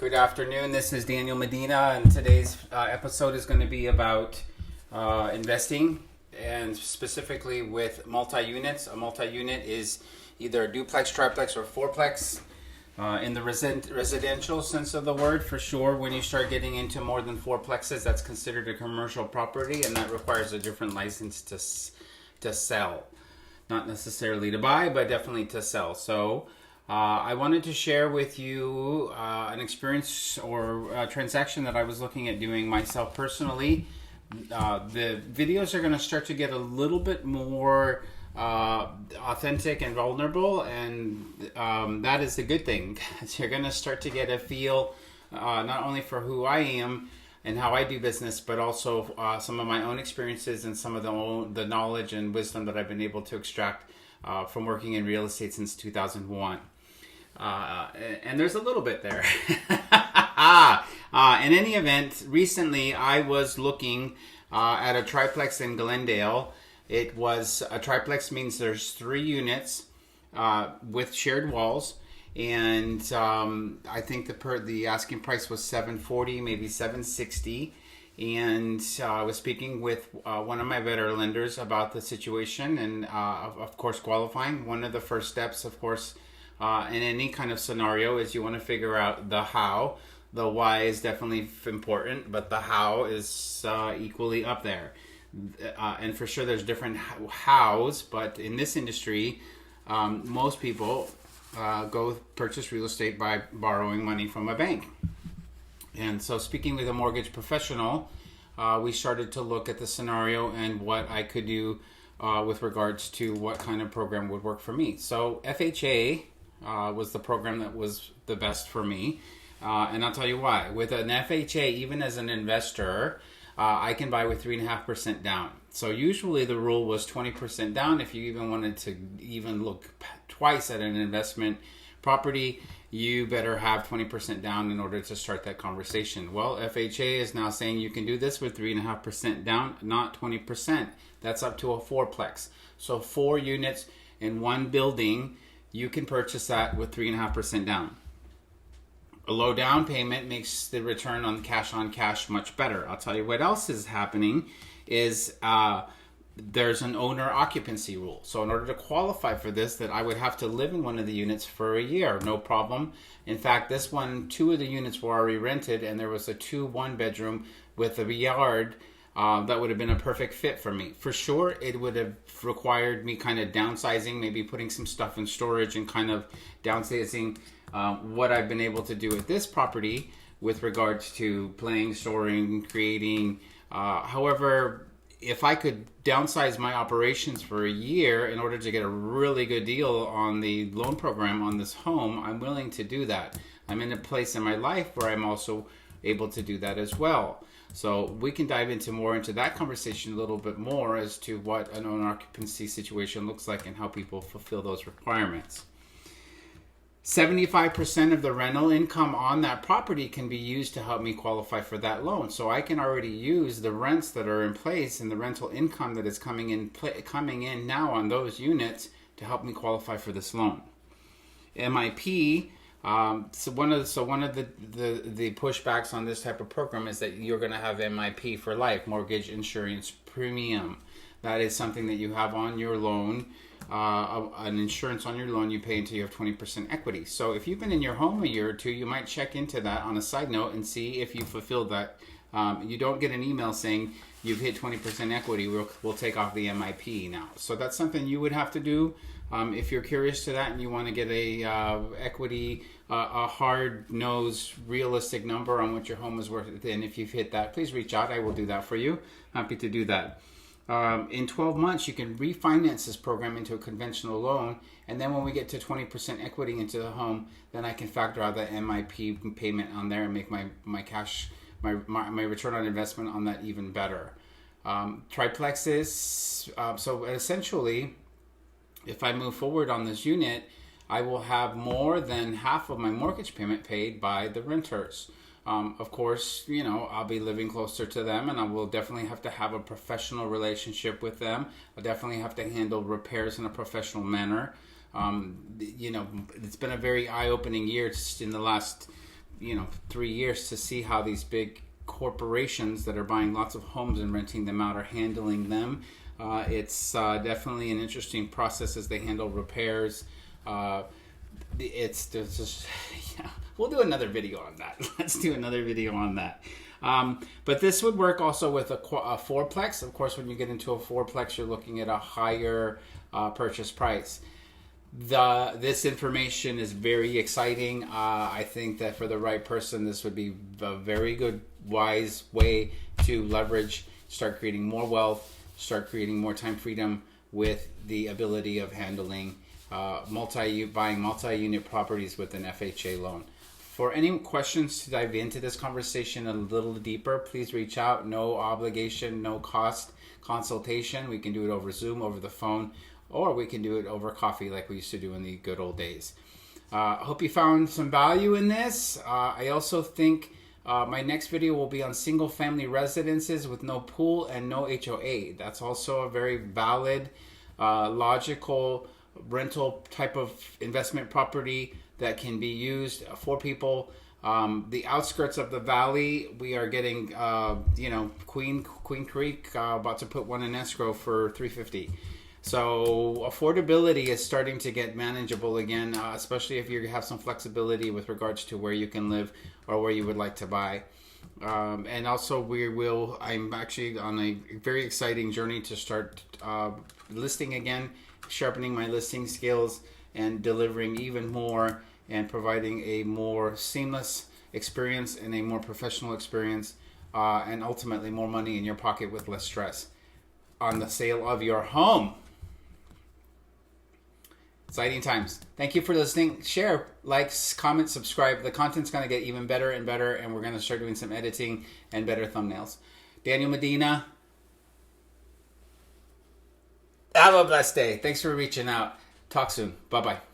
Good afternoon. This is Daniel Medina, and today's episode is going to be about investing, and specifically with multi-units. A multi-unit is either a duplex, triplex, or fourplex. In the residential sense of the word, for sure, when you start getting into more than fourplexes, that's considered a commercial property, and that requires a different license to sell. Not necessarily to buy, but definitely to sell. So I wanted to share with you an experience or a transaction that I was looking at doing myself personally. The videos are going to start to get a little bit more authentic and vulnerable, and that is a good thing. You're going to start to get a feel not only for who I am and how I do business, but also some of my own experiences and some of the knowledge and wisdom that I've been able to extract from working in real estate since 2001. And there's a little bit there. In any event, recently I was looking at a triplex in Glendale. It was a triplex, means there's 3 units with shared walls, and I think the asking price was $740, maybe $760. And I was speaking with one of my better lenders about the situation, and of course qualifying. One of the first steps, of course, in any kind of scenario is you want to figure out the how. The why is definitely important, but the how is equally up there. And for sure there's different hows, but in this industry, most people go purchase real estate by borrowing money from a bank. And so speaking with a mortgage professional, we started to look at the scenario and what I could do with regards to what kind of program would work for me. So FHA was the program that was the best for me. And I'll tell you why. With an FHA, even as an investor, I can buy with 3.5% down. So usually the rule was 20% down. If you even wanted to even look twice at an investment property, you better have 20% down in order to start that conversation. Well, FHA is now saying you can do this with 3.5% down, not 20%. That's up to a fourplex. So 4 units in one building, you can purchase that with 3.5% down. A low down payment makes the return on cash much better. I'll tell you what else is happening is there's an owner occupancy rule. So in order to qualify for this, that I would have to live in one of the units for a year, no problem. In fact, this one, 2 of the units were already rented, and there was a 2 one-bedroom with a yard that would have been a perfect fit for me. For sure, it would have required me kind of downsizing, maybe putting some stuff in storage and kind of downsizing what I've been able to do at this property with regards to playing, storing, creating. However, if I could downsize my operations for a year in order to get a really good deal on the loan program on this home, I'm willing to do that. I'm in a place in my life where I'm also able to do that as well. So we can dive into that conversation a little bit more as to what an owner occupancy situation looks like and how people fulfill those requirements. 75% of the rental income on that property can be used to help me qualify for that loan. So I can already use the rents that are in place and the rental income that is coming in now on those units to help me qualify for this loan. MIP. So one of the pushbacks on this type of program is that you're going to have MIP for life, mortgage insurance premium. That is something that you have on your loan. An insurance on your loan you pay until you have 20% equity. So if you've been in your home a year or two, you might check into that on a side note and see if you fulfilled that. You don't get an email saying you've hit 20% equity, we'll take off the MIP now. So that's something you would have to do if you're curious to that and you want to get a equity, a hard-nosed, realistic number on what your home is worth. And if you've hit that, please reach out. I will do that for you. Happy to do that. In 12 months, you can refinance this program into a conventional loan. And then when we get to 20% equity into the home, then I can factor out the MIP payment on there and make my return on investment on that even better. Triplexes, so essentially, if I move forward on this unit, I will have more than half of my mortgage payment paid by the renters. Of course, I'll be living closer to them, and I will definitely have to have a professional relationship with them. I'll definitely have to handle repairs in a professional manner. It's been a very eye-opening year just in the last 3 years to see how these big corporations that are buying lots of homes and renting them out are handling them. It's definitely an interesting process as they handle repairs. It's just, yeah, we'll do another video on that. Let's do another video on that. But this would work also with a fourplex. Of course, when you get into a fourplex, you're looking at a higher purchase price. This information is very exciting. I think that for the right person, this would be a very good, wise way to leverage, start creating more wealth, start creating more time freedom with the ability of handling buying multi-unit properties with an FHA loan. For any questions to dive into this conversation a little deeper, please reach out. No obligation, no cost consultation. We can do it over Zoom, over the phone, or we can do it over coffee like we used to do in the good old days. I hope you found some value in this. I also think my next video will be on single family residences with no pool and no HOA. That's also a very valid, logical rental type of investment property that can be used for people. The outskirts of the valley, we are getting, Queen Creek, about to put one in escrow for $350. So affordability is starting to get manageable again, especially if you have some flexibility with regards to where you can live or where you would like to buy. And also I'm actually on a very exciting journey to start listing again, sharpening my listing skills and delivering even more and providing a more seamless experience and a more professional experience, and ultimately more money in your pocket with less stress on the sale of your home. Exciting times. Thank you for listening. Share, like, comment, subscribe. The content's going to get even better and better, and we're going to start doing some editing and better thumbnails. Daniel Medina, have a blessed day. Thanks for reaching out. Talk soon. Bye-bye.